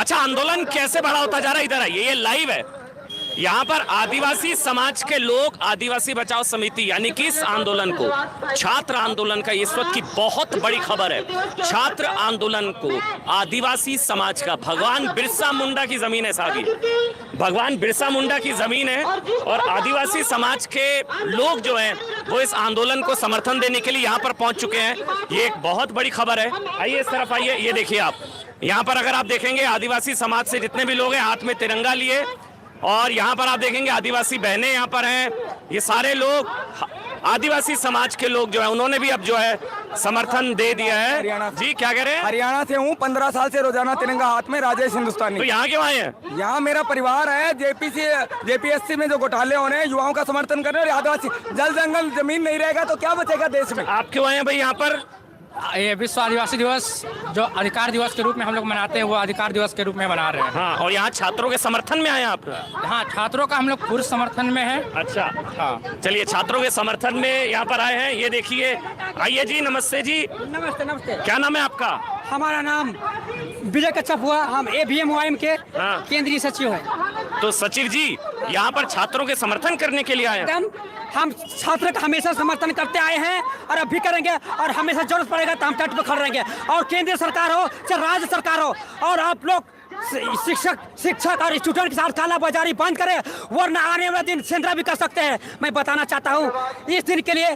अच्छा, आंदोलन कैसे बड़ा होता जा रहा है? इधर आइए, ये लाइव है। यहाँ पर आदिवासी समाज के लोग, आदिवासी बचाओ समिति यानी कि इस आंदोलन को, छात्र आंदोलन का इस वक्त की बहुत बड़ी खबर है। छात्र आंदोलन को आदिवासी समाज का, भगवान बिरसा मुंडा की जमीन है साहब, भगवान बिरसा मुंडा की जमीन है और आदिवासी समाज के लोग जो हैं वो इस आंदोलन को समर्थन देने के लिए यहाँ पर पहुंच चुके हैं। ये एक बहुत बड़ी खबर है। आइए इस तरफ आइए, ये देखिए आप यहाँ पर अगर आप देखेंगे आदिवासी समाज से जितने भी लोग हैं हाथ में तिरंगा लिए, और यहाँ पर आप देखेंगे आदिवासी बहनें यहाँ पर हैं। ये सारे लोग आदिवासी समाज के लोग जो है उन्होंने भी अब जो है समर्थन दे दिया है। जी क्या कह रहे हैं? हरियाणा से हूँ, 15 साल से रोजाना तिरंगा हाथ में, राजेश हिंदुस्तानी। तो यहाँ क्यों आए हैं? यहाँ मेरा परिवार है। जेपीएससी में जो घोटाले हो रहे हैं, युवाओं का समर्थन कर रहे हैं। आदिवासी जल जंगल जमीन नहीं रहेगा तो क्या बचेगा देश में? आप क्यों आए हैं भाई यहाँ पर? ये विश्व आदिवासी दिवस जो अधिकार दिवस के रूप में हम लोग मनाते हैं, वो अधिकार दिवस के रूप में मना रहे हैं। हाँ, और यहाँ छात्रों के समर्थन में आए आप? हाँ, छात्रों का हम लोग पूर्ण समर्थन में है। अच्छा, हाँ, चलिए छात्रों के समर्थन में यहाँ पर आए हैं। ये देखिए, आइए जी, नमस्ते जी। नमस्ते नमस्ते। क्या नाम है आपका? हमारा नाम विजय कच्छप हुआ, हम AVM के हाँ। केंद्रीय सचिव हैं। तो सचिव जी यहाँ पर छात्रों के समर्थन करने के लिए आए हैं? एकदम, हम छात्र का हमेशा समर्थन करते आए हैं और अब भी करेंगे, और हमेशा जरूरत पड़ेगा तो हम तट पर खड़े रहेंगे। और केंद्रीय सरकार हो चाहे राज्य सरकार हो, और आप लोग शिक्षक और स्टूडेंट के साथ कालाबाजारी बंद करें, वरना आने वाले दिन सेंद्रा भी कर सकते हैं। मैं बताना चाहता हूँ, इस दिन के लिए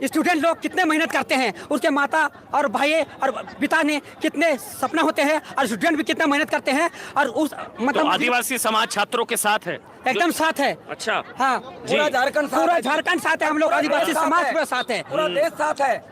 स्टूडेंट लोग कितने मेहनत करते हैं, उसके माता और भाई और पिता ने कितने सपना होते हैं, और स्टूडेंट भी कितना मेहनत करते हैं। और उस मतलब तो आदिवासी समाज छात्रों के साथ है? एकदम साथ है। अच्छा, हाँ, पूरा झारखंड साथ है। हम लोग आदिवासी समाज पूरा साथ है, पूरा देश साथ है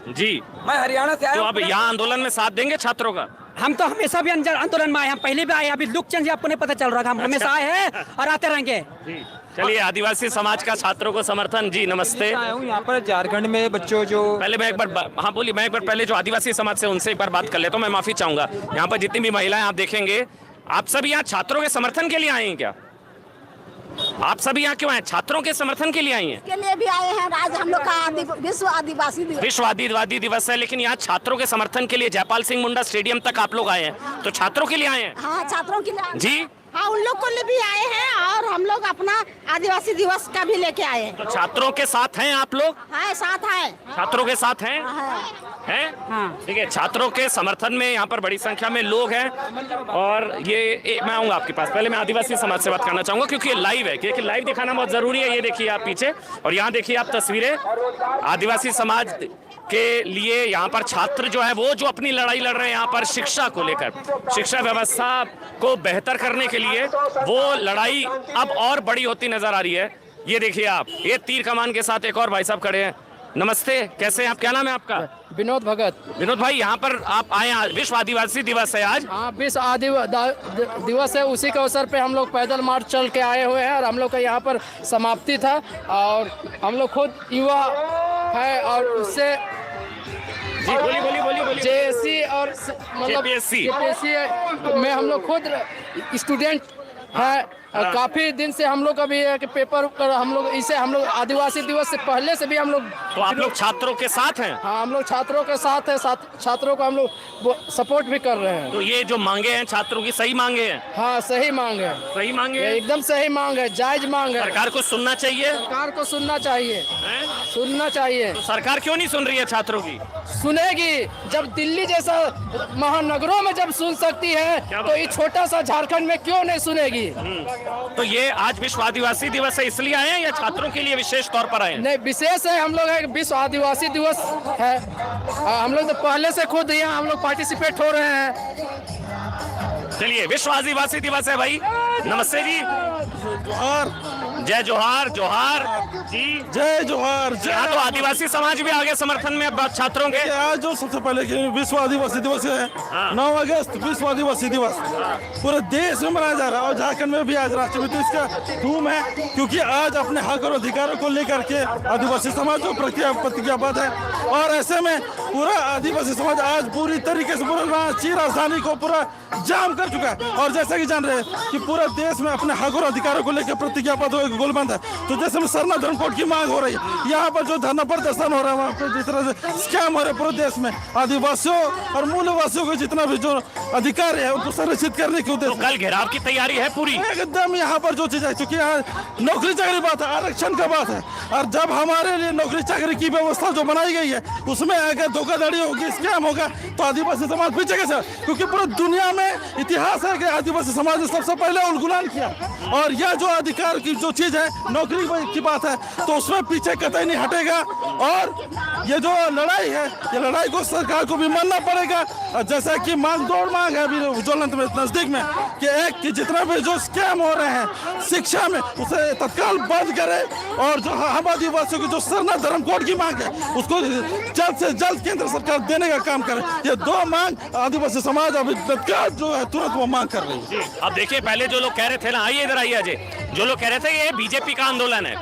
जी। मैं हरियाणा से आया तो हूँ। आप यहाँ आंदोलन में साथ देंगे छात्रों का? हम तो हमेशा भी आंदोलन में आए, हम पहले भी आए, अभी लुक चेंज आपको नहीं पता चल रहा है, हम हमेशा आए हैं और आते रहेंगे। जी, चलिए आदिवासी समाज का छात्रों को समर्थन। जी नमस्ते। आया हूँ यहाँ पर झारखंड में बच्चों जो पहले मैं एक बार, हाँ बोलिए, मैं एक बार पहले जो आदिवासी समाज से उनसे एक बार बात कर लेता हूँ। मैं माफी चाहूंगा, यहाँ पर जितनी भी महिलाएं आप देखेंगे, आप सब यहाँ छात्रों के समर्थन के लिए आए हैं क्या? आप सभी यहाँ क्यों आए? छात्रों के समर्थन के लिए आई हैं? के लिए भी आए हैं। आज हम लोग का विश्व आदिवासी दिवस, विश्व आदिवासी दिवस है, लेकिन यहाँ छात्रों के समर्थन के लिए जयपाल सिंह मुंडा स्टेडियम तक आप लोग आए हैं, तो छात्रों के लिए आए हैं? हाँ, छात्रों के लिए जी हाँ, उन लोग को लिए भी आए हैं, और हम लोग अपना आदिवासी दिवस का भी लेके आए हैं। तो छात्रों के साथ हैं आप लोग? हाँ, साथ है। छात्रों के साथ हैं? हैं? हाँ। ठीक है, छात्रों के समर्थन में यहाँ पर बड़ी संख्या में लोग हैं। और मैं आऊँगा आपके पास, पहले मैं आदिवासी समाज से बात करना चाहूँगा क्योंकि ये लाइव है, क्योंकि लाइव दिखाना बहुत ज़रूरी है। ये देखिए आप पीछे, और यहाँ देखिए आप तस्वीरें आदिवासी समाज के लिए। यहाँ पर छात्र जो है वो जो अपनी लड़ाई लड़ रहे हैं यहाँ पर शिक्षा को लेकर, शिक्षा व्यवस्था को बेहतर करने के लिए, वो लड़ाई अब और बड़ी होती नजर आ रही है। ये देखिए आप, ये तीर कमान के साथ एक और भाई साहब खड़े हैं। नमस्ते, कैसे हैं आप? क्या नाम है आपका? विनोद भगत। विनोद भाई, यहाँ पर आप आए हैं, विश्व आदिवासी दिवस है आज। हाँ, विश्व आदिवासी दिवस है, उसी के अवसर पे हम लोग पैदल मार्च चल के आए हुए हैं, और हम लोग का यहाँ पर समाप्ति था, और हम लोग खुद युवा है, और उससे जी बोलिए। जेएससी और मतलब JPSC में हम लोग खुद स्टूडेंट है। काफी दिन से हम लोग का भी है कि पेपर कर, हम लोग इसे हम लोग आदिवासी दिवस से पहले से भी हम लोग। तो आप लोग छात्रों के साथ हैं? हाँ, हम लोग छात्रों के साथ है, छात्रों को हम लोग सपोर्ट भी कर रहे हैं। तो ये जो मांगे हैं छात्रों की, सही मांगे हैं? हाँ, सही मांग है, सही मांगे हैं? एकदम सही मांग है, जायज मांग है। सरकार को सुनना चाहिए? सरकार को सुनना चाहिए, हैं? सुनना चाहिए। तो सरकार क्यों नहीं सुन रही है छात्रों की? सुनेगी, जब दिल्ली जैसा महानगरों में जब सुन सकती है, तो ये छोटा सा झारखंड में क्यों नहीं सुनेगी? तो ये आज विश्व आदिवासी दिवस है इसलिए आए हैं या छात्रों के लिए विशेष तौर पर आए हैं? नहीं, विशेष है, हम लोग है विश्व आदिवासी दिवस है, हम लोग तो पहले से खुद यहाँ हम लोग पार्टिसिपेट हो रहे हैं। चलिए, विश्व आदिवासी दिवस है भाई। नमस्ते जी। जय जोहार। जोहार जी, जय जोहार। यहाँ तो आदिवासी समाज भी आगे समर्थन में छात्रों के। आज जो सबसे पहले कि विश्व आदिवासी दिवस है, 9 अगस्त विश्व आदिवासी दिवस पूरे देश में मनाया जा रहा है, और झारखंड में भी आज राष्ट्रपति इसका धूम है, क्योंकि आज अपने हक और अधिकारों को लेकर के आदिवासी समाज जो प्रतिज्ञाबद्ध है। और ऐसे में पूरा आदिवासी समाज आज पूरी तरीके से पूरा रांची राजधानी को पूरा जाम कर चुका है। और जैसा कि जान रहे हैं कि पूरा देश में अपने हक और अधिकारों को लेकर प्रतिज्ञाबद्ध बिल्कुल बंद है। तो जैसे सरना धर्म कोड की मांग हो रही है, यहाँ पर जो धरना प्रदर्शन हो रहा है वहाँ पे जिस तरह से स्कैम हो रहे पूरे देश में, आदिवासियों और मूलवासियों को जितना भी जो अधिकार है उनको संरक्षित करने के उद्देश्य कल घेराव की तैयारी है पूरी एकदम। यहाँ पर जो चीज है क्योंकि यहाँ नौकरी चाकरी बात है, आरक्षण का बात है, और जब हमारे लिए नौकरी चाकरी की व्यवस्था जो बनाई गई है उसमें अगर धोखाधड़ी होगी, स्कैम होगा, तो आदिवासी समाज पीछे कैसे? क्योंकि पूरी दुनिया में इतिहास है कि आदिवासी समाज ने सबसे पहले उल्लंघन किया, और यह जो अधिकार की जो चीज है नौकरी की बात है तो उसमें पीछे कतई नहीं हटेगा। और ये जो लड़ाई है, ये लड़ाई को सरकार को भी मानना पड़ेगा। जैसा कि मांग है अभी ज्वलंत में नजदीक में कि जितना भी जो स्कैम हो रहे हैं शिक्षा में उसे तत्काल बंद करे, और जो हम आदिवासियों की जो सरना धर्म कोड की मांग है उसको जल्द से जल्द केंद्र सरकार देने का काम करे। ये दो मांग आदिवासी समाज अभी तत्काल जो है तुरंत वो मांग कर रही है। अब देखिए, पहले जो लोग कह रहे थे ना, आइए इधर आइए अजय, जो लोग कह रहे थे ये बीजेपी का आंदोलन है,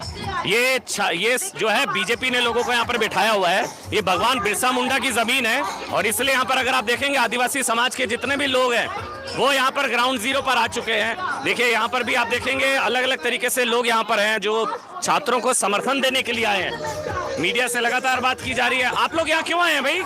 ये जो है बीजेपी ने लोगों को यहाँ पर बिठाया हुआ है, ये भगवान बिरसा मुंडा की जमीन है, और इसलिए यहाँ पर अगर आप देखेंगे आदिवासी समाज के जितने भी लोग हैं वो यहाँ पर ग्राउंड जीरो पर आ चुके हैं। देखिए यहाँ पर भी आप देखेंगे अलग अलग तरीके से लोग यहाँ पर हैं जो छात्रों को समर्थन देने के लिए आए हैं। मीडिया से लगातार बात की जा रही है। आप लोग यहाँ क्यों आए हैं भाई?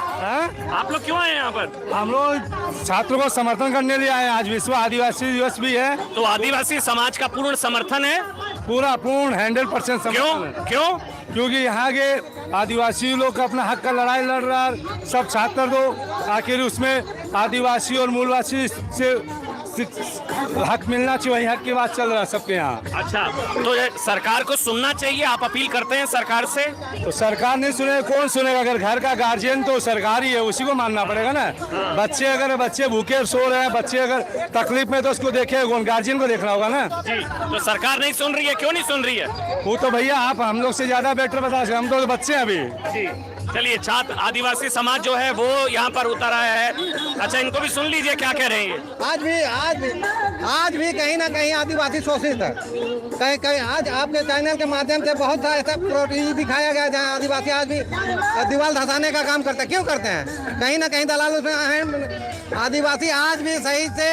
आप लोग क्यों आए हैं यहाँ पर? हम लोग छात्रों को समर्थन करने लिए आए हैं। आज विश्व आदिवासी दिवस भी है, तो आदिवासी समाज का पूर्ण समर्थन है, पूरा पूर्ण 100% समर्थन। क्यों? क्योंकि यहाँ के आदिवासी लोग अपना हक का लड़ाई लड़ रहा है, सब छात्र तो आखिर उसमें आदिवासी और मूलवासी से हक मिलना चाहिए, वही हक की बात चल रहा है सबके यहाँ। अच्छा, तो सरकार को सुनना चाहिए, आप अपील करते हैं सरकार से? तो सरकार नहीं सुने कौन सुनेगा? अगर घर का गार्जियन तो सरकार ही है, उसी को मानना पड़ेगा ना। बच्चे भूखे सो रहे हैं, बच्चे अगर तकलीफ में तो उसको देखे कौन? गार्जियन को देखना होगा ना जी। तो सरकार नहीं सुन रही है, क्यों नहीं सुन रही है? वो तो भैया आप हम लोग से ज्यादा बेटर बता सकते, हम तो बच्चे हैं अभी जी। चलिए, छात्र आदिवासी समाज जो है वो यहाँ पर उतर आया है। अच्छा, इनको भी सुन लीजिए क्या कह रहे हैं। आज भी कहीं ना कहीं आदिवासी शोषित है। कहीं आज आपके चैनल के माध्यम से बहुत सा ऐसा दिखाया गया जहाँ आदिवासी आज भी दीवार धसाने का काम करते हैं। क्यों करते हैं? कहीं ना कहीं दलाल उसमें हैं। आदिवासी आज भी सही से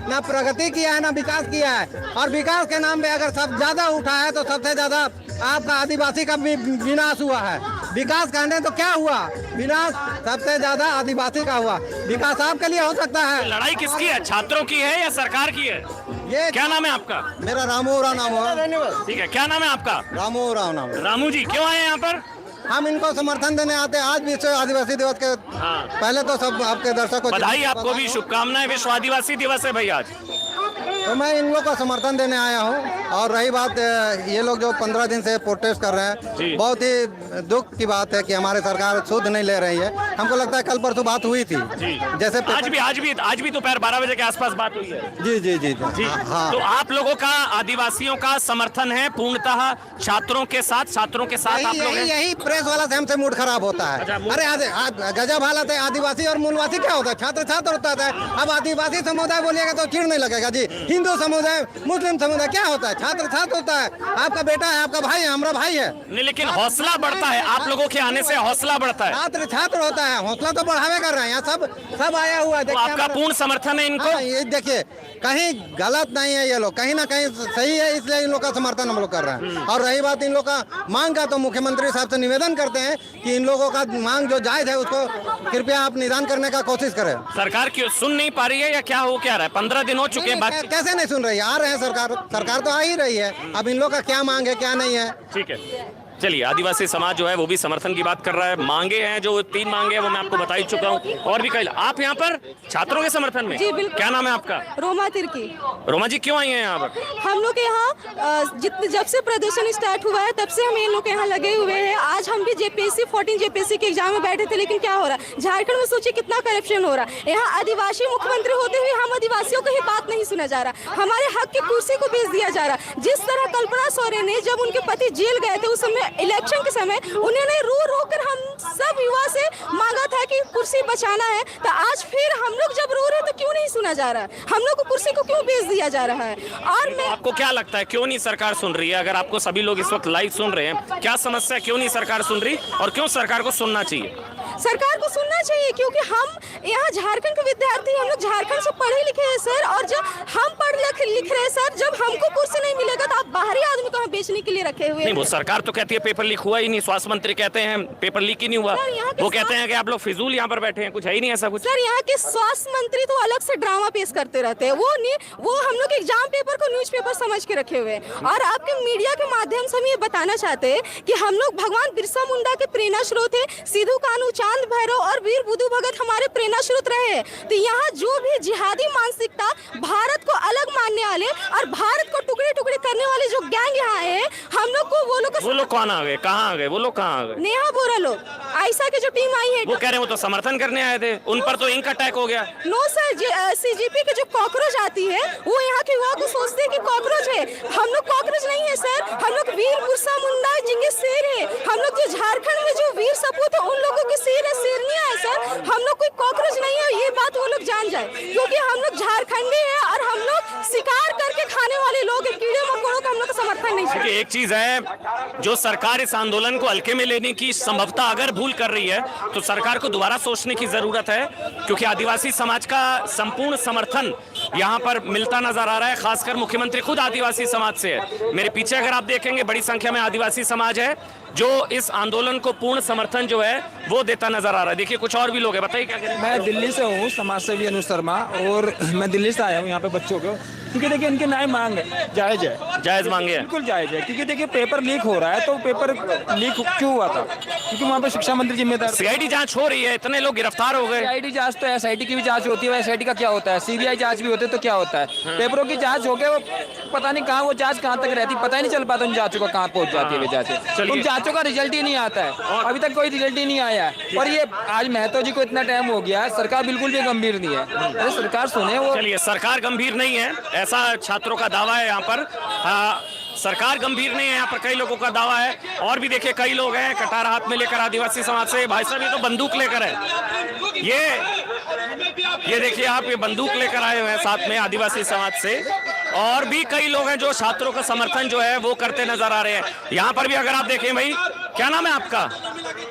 ना प्रगति किया है ना विकास किया है, और विकास के नाम पे अगर सब ज्यादा उठा है तो सबसे ज्यादा आपका आदिवासी का भी विनाश हुआ है। विकास कहने तो क्या हुआ? विनाश सबसे ज्यादा आदिवासी का हुआ। विकास आपके लिए हो सकता है। लड़ाई किसकी है, छात्रों की है या सरकार की है? ये क्या नाम है आपका? मेरा रामू राव नाम है। ठीक है, क्या नाम है आपका? रामू राव नाम है। रामू जी, क्यों आए यहाँ पर? हम इनको समर्थन देने आते हैं। आज विश्व आदिवासी दिवस के पहले तो सब आपके दर्शकों को बधाई, आपको भी शुभकामनाएं। विश्व आदिवासी दिवस है भाई आज। तो मैं इन लोगों को समर्थन देने आया हूँ। और रही बात ये लोग जो 15 दिन से प्रोटेस्ट कर रहे हैं, बहुत ही दुख की बात है कि हमारी सरकार शुद्ध नहीं ले रही है। हमको लगता है कल परसों बात हुई थी, जैसे आज भी दोपहर 12 बजे के आसपास बात हुई है। जी। हाँ। तो आप लोगों का, आदिवासियों का समर्थन है पूर्णतः छात्रों के साथ आप लोग हैं? यही प्रेस वाला से हमसे मूड खराब होता है। अरे गजब हालत है। आदिवासी और मूलवासी क्या होता है? छात्र होता है। अब आदिवासी समुदाय बोलिएगा तो चिढ़ नहीं लगेगा जी। हिंदू समुदाय, मुस्लिम समुदाय क्या होता है? छात्र होता है। आपका बेटा है, आपका भाई है, हमारा भाई है। नहीं, लेकिन हौसला बढ़ता है, आप लोगों के आने से हौसला बढ़ता है। छात्र होता है, हौसला तो बढ़ावे कर रहे हैं। यहाँ सब आया हुआ है। तो आपका पूर्ण समर्थन है इनको? ये देखिए, कहीं गलत नहीं है, ये लोग कहीं ना कहीं सही है, इसलिए इन लोग का समर्थन हम लोग कर रहे हैं। और रही बात इन लोग का मांग का, तो मुख्यमंत्री साहब से निवेदन करते हैं कि इन लोगों का मांग जो जायज है उसको कृपया आप निदान करने का कोशिश करें। सरकार क्यों सुन नहीं पा रही है या क्या रहा है? 15 दिन हो चुके हैं, बात कैसे नहीं सुन रही है? आ रहे हैं सरकार तो आ ही रही है। अब इन लोग का क्या मांग है क्या नहीं है? ठीक है। चलिए, आदिवासी समाज जो है वो भी समर्थन की बात कर रहा है। मांगे हैं जो 3 मांगे हैं वो मैं आपको बता ही चुका हूँ, और भी कई। आप यहाँ पर छात्रों के समर्थन में? जी बिल्कुल। क्या नाम है आपका? रोमा तिर्की। रोमा जी, क्यों आई हैं यहाँ पर? हम लोग यहाँ जब से प्रदर्शन स्टार्ट हुआ है तब से हम इन लोग के यहाँ लगे हुए हैं। आज हम भी JPSC 14 JPSC के एग्जाम में बैठे थे, लेकिन क्या हो रहा है झारखंड में? सोचिए कितना करप्शन हो रहा है। यहाँ आदिवासी मुख्यमंत्री होते हुए हम आदिवासियों को ही बात नहीं सुना जा रहा। हमारे हक की कुर्सी को बेच दिया जा रहा। जिस तरह कल्पना सोरेन ने जब उनके पति जेल गए थे उस समय इलेक्शन के समय उन्होंने रो कर हम सब युवा से मांगा था कि कुर्सी बचाना है, तो आज फिर हम लोग जब रो रहे तो क्यों नहीं सुना जा रहा है? हम लोग को कुर्सी को क्यों बेच दिया जा रहा है? और मैं आपको क्या लगता है क्यों नहीं सरकार सुन रही है? अगर आपको सभी लोग इस वक्त लाइव सुन रहे हैं, क्या समस्या, क्यों नहीं सरकार सुन रही, और क्यों सरकार को सुनना चाहिए? सरकार को सुनना चाहिए क्योंकि हम यहाँ झारखंड के विद्यार्थी, हम लोग झारखंड से पढ़े लिखे हैं सर, और जब हम पढ़ लिख लिख रहे हैं सर, जब हमको कुर्सी नहीं मिलेगा तो आप बाहरी आदमी को यहाँ बेचने के लिए रखे हुए नहीं, वो सरकार तो कहती है पेपर लीक हुआ ही नहीं, स्वास्थ्य मंत्री कहते हैं पेपर लीक ही नहीं हुआ, सर, यहाँ के वो कहते हैं कि आप लोग फिजूल यहाँ पर बैठे हैं, कुछ है ही नहीं ऐसा कुछ। सर, यहाँ के स्वास्थ्य मंत्री तो अलग से ड्रामा पेश करते रहते हैं, वो हम लोग एग्जाम पेपर को न्यूज़पेपर समझ के रखे हुए हैं। और आपके मीडिया के माध्यम से हम ये बताना चाहते हैं कि हम लोग भगवान बिरसा मुंडा के प्रेरणा स्रोत है, सिद्धू कानू, चांद भैरव और वीर बुद्धू भगत हमारे प्रेरणा स्रोत रहे हैं। तो यहाँ जो भी जिहादी मानसिकता, भारत को अलग मानने वाले और भारत को टुकड़े टुकड़े करने वाले जो गैंग यहाँ है, हम लोग को वो लोग कौन आ गए, कहाँ आ गए वो लोग, कहाँ आ गए? नेहा बोरा लोग, आयशा की जो टीम आई है, वो कह रहे हैं वो तो समर्थन करने आए थे, उन पर तो इंक अटैक हो गया। नो सर, सीजीपी के जो कॉकरोच आती है वो यहाँ के युवा को सोचते हैं कि कॉकरोच है। हम लोग कॉकरोच नहीं है सर, हम लोग वीर बिरसा मुंडा जिनके शेर है। हम लोग जो झारखंड में जो वीर सपूत है उन लोगों के शेर है, शेरनिया है सर। हम लोग कोई कॉकरोच नहीं है, ये बात वो लोग जान जाए, क्योंकि हम लोग झारखंडी है और हम लोग शिकार करके खाने वाले लोग हैं, कीड़े मकोड़ों का हम लोग का समर्थन नहीं है। एक चीज है, जो सरकार इस आंदोलन को हल्के में लेने की संभवतः अगर भूल कर रही है तो सरकार को दोबारा सोचने की जरूरत है, क्योंकि आदिवासी समाज का संपूर्ण समर्थन यहाँ पर मिलता नजर आ रहा है। खासकर मुख्यमंत्री खुद आदिवासी समाज से है। मेरे पीछे अगर आप देखेंगे बड़ी संख्या में आदिवासी समाज है जो इस आंदोलन को पूर्ण समर्थन जो है वो देता नजर आ रहा है। देखिए कुछ और भी लोग हैं, बताइए क्या करें। मैं दिल्ली से हूँ, समाज सेवी अनुज शर्मा, और मैं दिल्ली से आया हूँ यहाँ पे बच्चों को, क्योंकि देखिए इनके न्याय मांग है, जायज है, जायज मांगे हैं, बिल्कुल जायज है। क्योंकि देखिए पेपर लीक हो रहा है, तो पेपर लीक क्यों हुआ था? क्योंकि वहाँ पे शिक्षा मंत्री जिम्मेदार। सीआईडी जांच हो रही है, इतने लोग गिरफ्तार हो गए। सीआईडी जांच तो एसआईटी की भी जांच होती है, एसआईटी का क्या होता है, सीबीआई जांच भी होती है, तो क्या होता है? पेपरों की जांच हो गए, वो पता नहीं कहाँ वो जांच कहाँ तक रहती, पता ही नहीं चल पाता उन जांचों का कहाँ पहुंच जाती है। वे जांच, उन जांचों का रिजल्ट ही नहीं आता है, अभी तक कोई रिजल्ट ही नहीं आया है। और ये आज महतो जी को इतना टाइम हो गया, सरकार बिल्कुल भी गंभीर नहीं है। अरे सरकार सुने, वो चलिए सरकार गंभीर नहीं है ऐसा छात्रों का दावा है यहाँ पर। सरकार गंभीर नहीं है, यहाँ पर कई लोगों का दावा है। और भी देखिए कई लोग हैं कटार हाथ में लेकर आदिवासी समाज से। भाई साहब ये तो बंदूक लेकर है, ये देखिए आप, ये बंदूक लेकर आए हुए हैं साथ में आदिवासी समाज से। और भी कई लोग हैं जो छात्रों का समर्थन जो है वो करते नजर आ रहे हैं। यहाँ पर भी अगर आप देखें, भाई क्या नाम है आपका?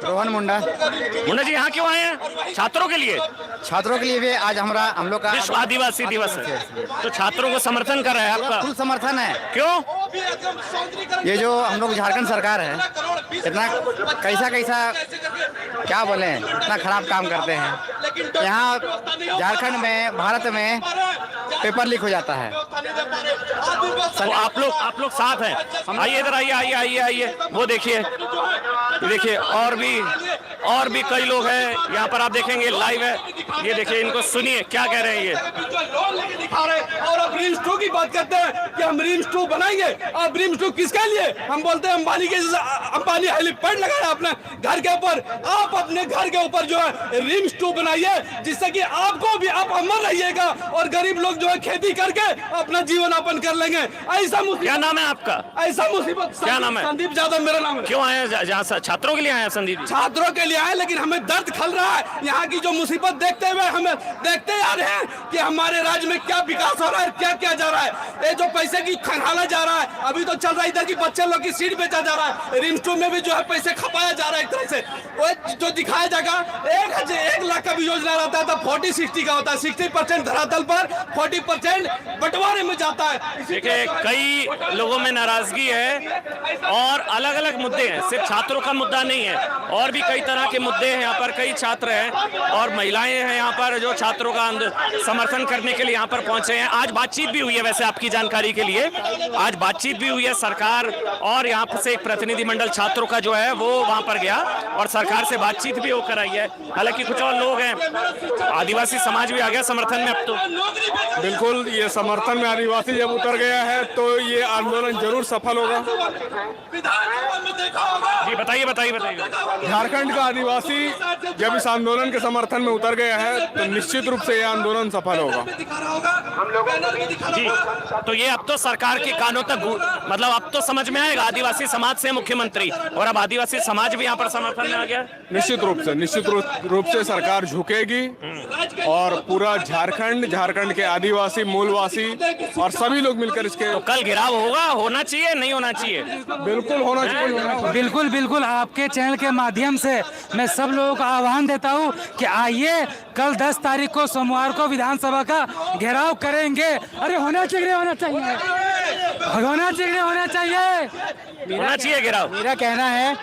रोहन मुंडा। मुंडा जी यहाँ क्यों आए हैं? छात्रों के लिए? छात्रों के लिए भी आज हम लोग का विश्व आदिवासी दिवस है, तो छात्रों को समर्थन कर रहा है आपका? फुल समर्थन है। क्यों? ये जो हम लोग झारखंड सरकार है, इतना कैसा क्या बोले, इतना खराब काम करते हैं। यहाँ झारखंड में, भारत में पेपर लीक हो जाता है। तो आप लोग साथ हैं? आइए इधर, आइए। वो देखिए और भी कई लोग हैं यहाँ पर, आप देखेंगे लाइव है। ये देखिए, इनको सुनिए क्या कह रहे हैं ये। और अब रिम्स 2 की बात करते हैं कि हम रिम्स 2 बनाएंगे। अब रिम्स 2 किसके लिए? हम बोलते हैं अंबानी के, अंबानी हेलीपैड लगाया अपने घर के ऊपर। आप अपने घर के ऊपर जो है रिम्स 2 बनाइए, जिससे कि आपको भी, आप अमर रहिएगा और गरीब लोग जो है खेती करके अपना जीवन यापन कर लेंगे। ऐसा क्या नाम है आपका? ऐसा मुसीबत। क्या नाम है? संदीप यादव मेरा नाम है। क्यों आए जहाँ छात्रों के लिए आए हैं संदीप जी? छात्रों के लिए आए, लेकिन हमें दर्द खल रहा है यहाँ की जो मुसीबत देखते हुए। हमें देखते आ रहे हैं कि हमारे राज्य में क्या विकास हो रहा है, क्या क्या जा रहा है। ये जो पैसे की खंगाला जा रहा है, अभी तो चल रहा है इधर की बच्चे लोग की सीट बेचा जा रहा है। रिम्स 2 में भी जो है पैसे खपाया जा रहा है एक तरह से। वो जो दिखाया जाएगा 1 लाख का भी योजना रहता है तो 40-60 का होता है। 60% धरातल पर, 40% बंटवारे में जाता है। देखिए कई लोगों में नाराजगी है और अलग अलग मुद्दे हैं, सिर्फ छात्रों का मुद्दा नहीं है, और भी कई तरह के मुद्दे हैं। यहाँ पर कई छात्र हैं और महिलाएं हैं यहाँ पर जो छात्रों का समर्थन करने के लिए यहाँ पर पहुंचे हैं। आज बातचीत भी हुई है, वैसे आपकी जानकारी के लिए, आज बातचीत भी हुई है सरकार और यहाँ से एक प्रतिनिधिमंडल छात्रों का जो है वो वहाँ पर गया और सरकार से बातचीत भी होकर आई है। हालांकि कुछ और लोग हैं, आदिवासी समाज भी आ गया समर्थन में अब तो। बिल्कुल, ये समर्थन में आदिवासी जब उतर गया है तो ये आंदोलन जरूर सफल होगा। जी बताइए। झारखंड का आदिवासी जब इस आंदोलन के समर्थन में उतर गया है तो निश्चित रूप से ये आंदोलन सफल होगा। जी, तो ये अब तो सरकार के कानों तक, मतलब अब तो समझ में आएगा आदिवासी समाज से मुख्यमंत्री, और अब आदिवासी समाज भी यहाँ पर समर्थन में आ गया। निश्चित रूप से सरकार झुकेगी और पूरा झारखंड के आदिवासी, मूलवासी और सभी लोग मिलकर इसके। तो कल घेराव होना चाहिए, नहीं होना चाहिए? बिल्कुल होना चाहिए। बिल्कुल आपके चैनल के माध्यम से मैं सब लोगों को आह्वान देता हूं कि आइए कल 10 तारीख को सोमवार को विधानसभा का घेराव करेंगे। अरे होने भगोना चिगड़े होना चाहिए, भगोना चिगड़े होना चाहिए। होना चाहिए गिराव। मेरा कहना है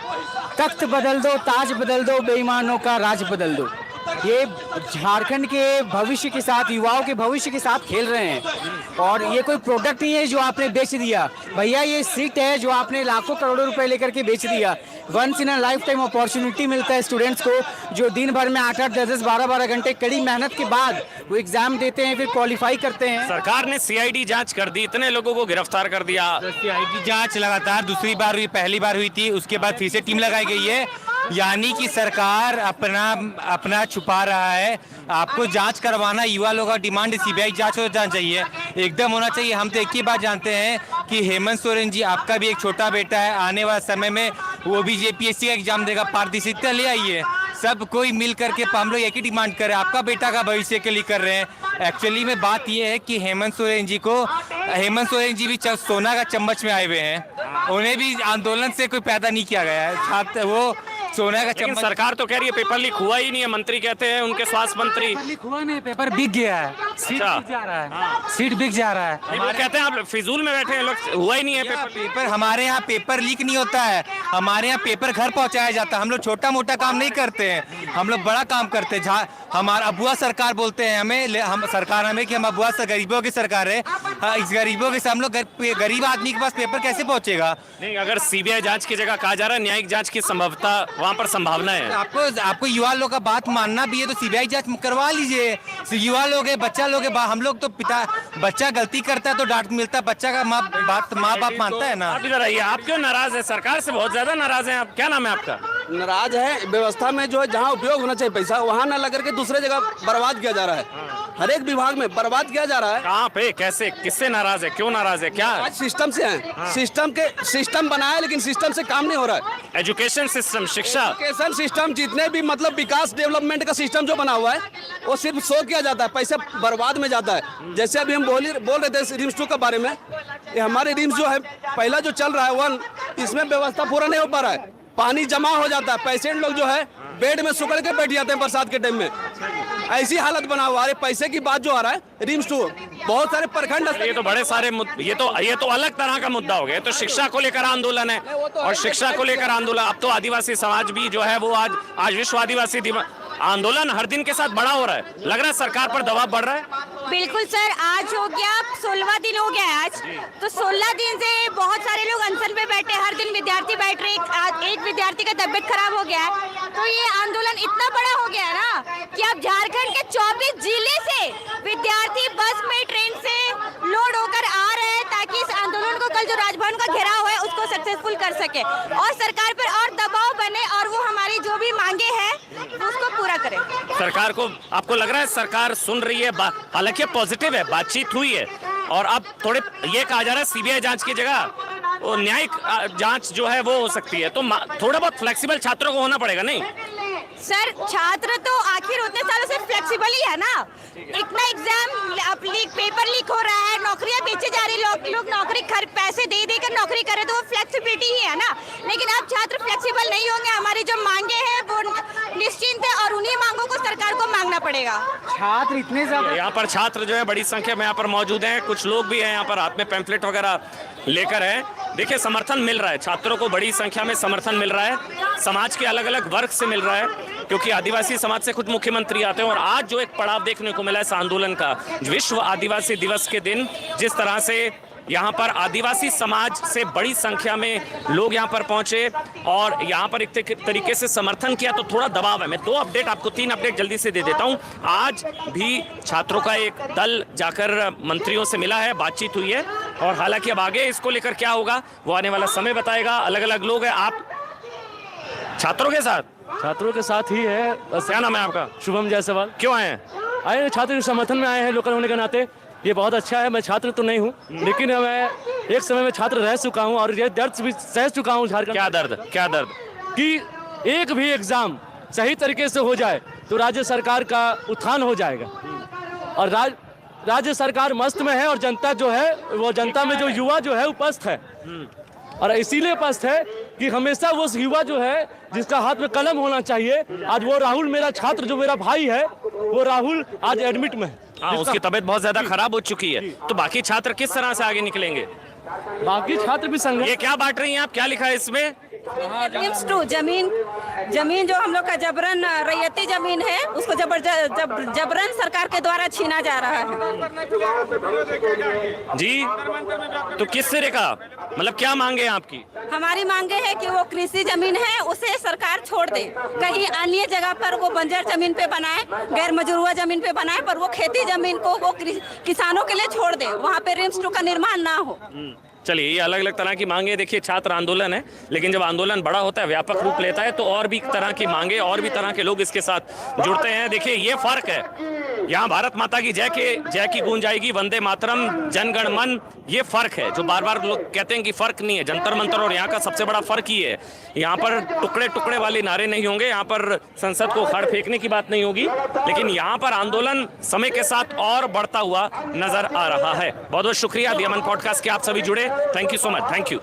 तख्त बदल दो, ताज बदल दो, बेईमानों का राज बदल दो। ये झारखंड के भविष्य के साथ, युवाओं के भविष्य के साथ खेल रहे हैं और ये कोई प्रोडक्ट नहीं है जो आपने बेच दिया भैया, ये सीट है जो आपने लाखों करोड़ों रुपए लेकर के बेच दिया। Once in a lifetime opportunity मिलता है स्टूडेंट्स को जो दिन भर में 8-8, 10-10, 12-12 घंटे कड़ी मेहनत के बाद वो एग्जाम देते हैं, फिर क्वालिफाई करते हैं। सरकार ने सीआईडी जांच कर दी, इतने लोगों को गिरफ्तार कर दिया। सीआईडी जांच लगातार दूसरी बार हुई, पहली बार हुई थी, उसके बाद फिर से टीम लगाई गई है। यानी कि सरकार अपना छुपा रहा है। आपको जांच करवाना, युवा लोगों का डिमांड सीबीआई जांच हो जाना चाहिए, एकदम होना चाहिए। हम तो एक ही बात जानते हैं कि हेमंत सोरेन जी, आपका भी एक छोटा बेटा है, आने वाले समय में वो भी जेपीएससी का एग्जाम देगा, पारदर्शिता ले आइए। सब कोई मिल करके हम लोग एक ही डिमांड कर रहे हैं, आपका बेटा का भविष्य के लिए कर रहे हैं। एक्चुअली में बात ये है कि हेमंत सोरेन जी भी सोना का चम्मच में आए हुए हैं, उन्हें भी आंदोलन से कोई पैदा नहीं किया गया है। छात्र वो सोना का चम्मच। सरकार तो कह रही है पेपर लीक हुआ ही नहीं है, मंत्री कहते हैं, उनके स्वास्थ्य मंत्री। लीक हुआ नहीं, पेपर बिक गया है, सीट बिक जा रहा है, सीट बिक जा रहा है। वो कहते हैं आप फिजूल में बैठे हैं लोग, हुआ ही नहीं है पेपर। हमारे यहाँ पेपर लीक नहीं होता है, हमारे यहाँ पेपर घर पहुँचाया जाता है। हम लोग छोटा मोटा काम नहीं करते हैं, हम लोग बड़ा काम करते हैं। हमारा अबुआ सरकार बोलते हैं हम सरकार हमें कि हम अबुआ गरीबों की सरकार है। इस गरीबों के हम लोग गरीब आदमी के पास पेपर कैसे पहुँचेगा? नहीं, अगर सीबीआई जांच की जगह कहा जा रहा है न्यायिक जांच की संभवता, वहाँ पर संभावना है। आपको युवा लोग का बात मानना भी है तो सीबीआई जांच करवा लीजिए। युवा लोग है, बच्चा लोग है, हम लोग तो बच्चा गलती करता है तो डांट मिलता है, बच्चा का माँ बाप मानता है ना। आप इधर आइए, आप क्यों नाराज है? सरकार से बहुत ज्यादा नाराज हैं आप। क्या नाम है आपका? नाराज है व्यवस्था में, जो है जहाँ उपयोग होना चाहिए पैसा वहाँ न लग करके दूसरे जगह बर्बाद किया जा रहा है। हर एक विभाग में बर्बाद किया जा रहा है। कहाँ पे, कैसे, किससे नाराज है, क्यों नाराज है, क्या? आज सिस्टम से है, सिस्टम बनाया लेकिन सिस्टम से काम नहीं हो रहा है। एजुकेशन सिस्टम, शिक्षा, एजुकेशन सिस्टम, जितने भी मतलब विकास डेवलपमेंट का सिस्टम जो बना हुआ है वो सिर्फ शो किया जाता है, पैसा बर्बाद में जाता है। जैसे अभी हम बोल रहे थे रिम्स 2 के बारे में, ये हमारे रिम्स जो है पहला जो चल रहा है 1, इसमें व्यवस्था पूरा नहीं हो पा रहा है, पानी जमा हो जाता है, पेशेंट लोग जो है बेड में सुकड़ के बैठ जाते हैं बरसात के टाइम में, ऐसी हालत बना हुआ है। पैसे की बात जो आ रहा है रिम्स 2, बहुत सारे प्रखंड, ये तो बड़े सारे ये तो अलग तरह का मुद्दा हो गया। तो शिक्षा को लेकर आंदोलन है, और शिक्षा को लेकर आंदोलन, अब तो आदिवासी समाज भी जो है वो आज विश्व आदिवासी दिवस, आंदोलन हर दिन के साथ बड़ा हो रहा है। लग रहा है सरकार पर दबाव बढ़ रहा है। बिल्कुल सर, आज हो गया 16वां दिन हो गया है आज, तो 16 दिन से बहुत सारे लोग अनशन पे बैठे, हर दिन विद्यार्थी बैठ रहे। एक विद्यार्थी का तबीयत खराब हो गया है, तो ये आंदोलन इतना बड़ा हो गया है ना कि अब झारखंड के 24 जिले से विद्यार्थी बस में, ट्रेन से लोड होकर आ रहे हैं ताकि इस आंदोलन को, कल जो राजभवन का घेराव है उसको सक्सेसफुल कर सके और सरकार पर और दबाव बने और वो हमारी जो भी मांगे हैं उसको पूरा करे। सरकार को, आपको लग रहा है सरकार सुन रही है? हालांकि पॉजिटिव है, बातचीत हुई है, और अब थोड़े ये कहा जा रहा है सीबीआई जांच की जगह वो न्यायिक जांच जो है वो हो सकती है, तो थोड़ा बहुत फ्लेक्सिबल छात्रों को होना पड़ेगा। नहीं सर, छात्र तो आखिर उतने सालों से फ्लेक्सिबल ही है ना, इतना एग्जाम पेपर लीक हो रहा है, नौकरियां बेचे जा रही, लोग नौकरी पैसे दे देकर नौकरी करे, तो वो फ्लेक्सिबिलिटी ही है ना। लेकिन अब छात्र फ्लेक्सिबल नहीं होंगे, हमारी जो मांगे हैं वो निश्चिंत है और उन्हीं मांगों को सरकार को मांगना पड़ेगा। छात्र इतने ज्यादा, यहाँ पर छात्र जो है बड़ी संख्या में यहाँ पर मौजूद हैं, कुछ लोग भी हैं यहाँ पर हाथ में पैम्फलेट वगैरह लेकर है। देखिए, समर्थन मिल रहा है, छात्रों को बड़ी संख्या में समर्थन मिल रहा है, समाज के अलग अलग वर्ग से मिल रहा है, क्योंकि आदिवासी समाज से खुद मुख्यमंत्री आते हैं। और आज जो एक पड़ाव देखने को मिला इस आंदोलन का, विश्व आदिवासी दिवस के दिन जिस तरह से यहाँ पर आदिवासी समाज से बड़ी संख्या में लोग यहाँ पर पहुंचे और यहाँ पर एक तरीके से समर्थन किया, तो थोड़ा दबाव है। मैं 2 अपडेट आपको 3 अपडेट जल्दी से दे देता हूँ। आज भी छात्रों का एक दल जाकर मंत्रियों से मिला है, बातचीत हुई है, और हालांकि अब आगे इसको लेकर क्या होगा वो आने वाला समय बताएगा। अलग अलग लोग हैं, आप छात्रों के साथ? छात्रों के साथ ही है। क्या नाम है आपका? शुभम जायसवाल। क्यों आए हैं? आए छात्र के समर्थन में आए हैं, लोकल होने के नाते ये बहुत अच्छा है। मैं छात्र तो नहीं हूँ, लेकिन मैं एक समय में छात्र रह चुका हूँ और ये दर्द भी सह चुका हूँ झारखंड। क्या दर्द? कि एक भी एग्जाम सही तरीके से हो जाए तो राज्य सरकार का उत्थान हो जाएगा, और राज्य सरकार मस्त में है और जनता जो है वो, जनता में जो युवा जो है वो पस्त है, और इसीलिए पस्त है कि हमेशा वो युवा जो है जिसका हाथ में कलम होना चाहिए, आज वो राहुल मेरा छात्र जो मेरा भाई है, वो राहुल आज एडमिट में है। हाँ, उसकी तबीयत बहुत ज्यादा खराब हो चुकी है। तो बाकी छात्र किस तरह से आगे निकलेंगे? बाकी छात्र भी संघर्ष। ये क्या बांट रही हैं आप, क्या लिखा है इसमें? रिम्स टू जमीन जो हम लोग का जबरन रैयती जमीन है उसको जबरन सरकार के द्वारा छीना जा रहा है। जी, तो किस तरह का मतलब क्या मांगे हैं आपकी? हमारी मांगे है कि वो कृषि जमीन है उसे सरकार छोड़ दे, कहीं अन्य जगह पर वो बंजर जमीन पे बनाए, गैर मजरूआ जमीन पे बनाए, पर वो खेती जमीन को वो किसानों के लिए छोड़ दे, वहाँ पे रिम्स टू का निर्माण ना हो। चलिए, ये अलग अलग तरह की मांगे। देखिए, छात्र आंदोलन है, लेकिन जब आंदोलन बड़ा होता है, व्यापक रूप लेता है, तो और भी तरह की मांगे, और भी तरह के लोग इसके साथ जुड़ते हैं। देखिए, ये फर्क है। यहाँ भारत माता की जय की गूंज आएगी, वंदे मातरम, जनगण मन, ये फर्क है जो बार बार लोग कहते हैं कि फर्क नहीं है। जंतर मंतर और यहाँ का सबसे बड़ा फर्क ही है, यहाँ पर टुकड़े टुकड़े वाले नारे नहीं होंगे, यहाँ पर संसद को उखाड़ फेंकने की बात नहीं होगी, लेकिन यहाँ पर आंदोलन समय के साथ और बढ़ता हुआ नजर आ रहा है। बहुत बहुत शुक्रिया, दी अमन पॉडकास्ट के आप सभी जुड़े। Thank you so much, thank you.